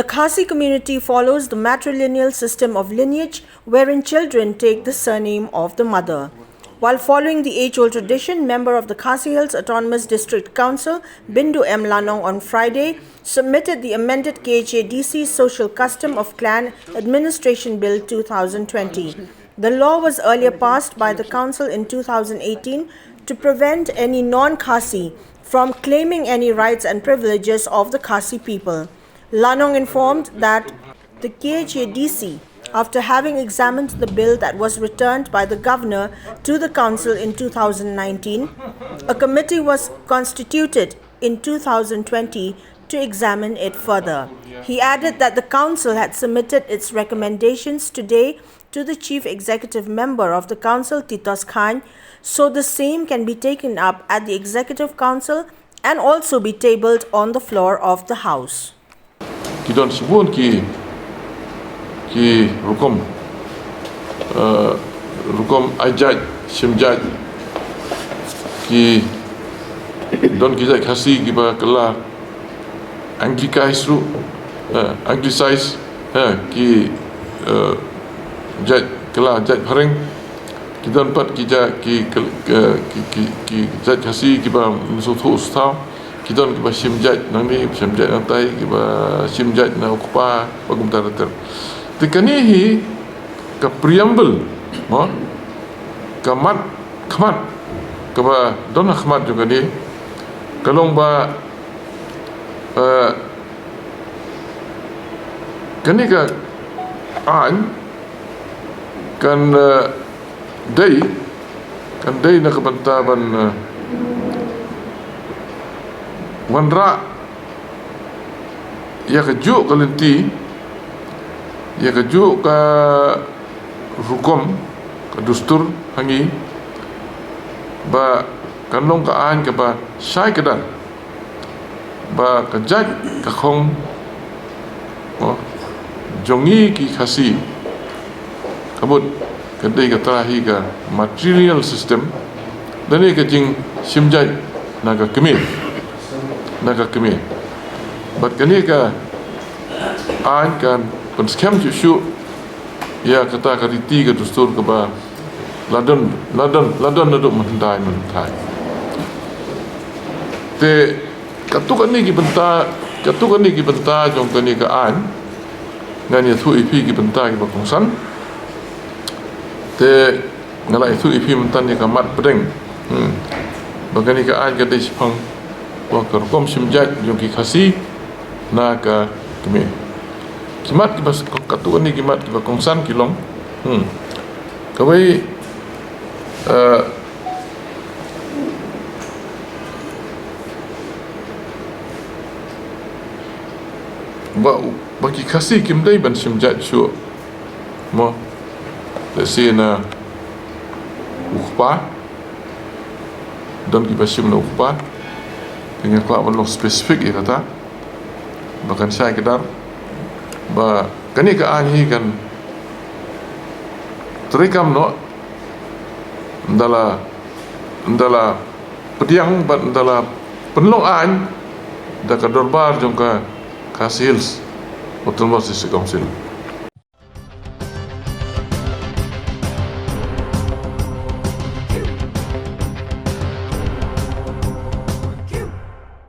The Khasi community follows the matrilineal system of lineage, wherein children take the surname of the mother. While following the age-old tradition, member of the Khasi Hills Autonomous District Council, Bindu M. Lanong, on Friday, submitted the amended KHADC Social Custom of Clan Administration Bill 2020. The law was earlier passed by the Council in 2018 to prevent any non-Khasi from claiming any rights and privileges of the Khasi people. Lanong informed that the KHADC, after having examined the bill that was returned by the Governor to the Council in 2019, a committee was constituted in 2020 to examine it further. He added that the Council had submitted its recommendations today to the Chief Executive Member of the Council, Titos Khan, so the same can be taken up at the Executive Council and also be tabled on the floor of the House. Kita sebut ki rukom ajat simjat ki don kita kasih kita kelar Anglicise ki jat kelar jat haring kita dapat kita ki jat kasih kita musuh ustaw kita kita simjat nanti simjat nanti kita simjat na okupa pagumtar ter tikani hi ka preamble kamat kaba don khmat juga ni kalong ba kani ka an kan day na kabantaban wanra ya kejuk kalenti ya kejuk ka hukum ka dustur hangi ba kanlong ka an ka ba sai ka dan ba ka jat ka khong jongi ki khasi kabut kadai ka terahi ka material system dan ni ka jing simjai naga kemi bat kani ka an kan scam ju ya kata kariti ka dustur ka ba ladon naduk mentai te katukan ni ki benta jong kani ka an ngani thu ipi ki benta ki ba kongsan te ngala thu ipi mentan ni ka mat pedeng bagani ka an ka dei sipang wa kerkom simjat jong ki khasi na ka kemi kimat ki bas katuan ni kimat ki ba kongsan kilong kawai bagi khasi kimdai ban simjat shu mo lesi na ukpa don ki basim na ukpa dengan kuat belum spesifik ya kata bahkan saya kedar ba kani ka anhi kan terikam no ndala pediang ba ndala penlong an da ka dorbar jong ka Khasi Hills Autonomous District Council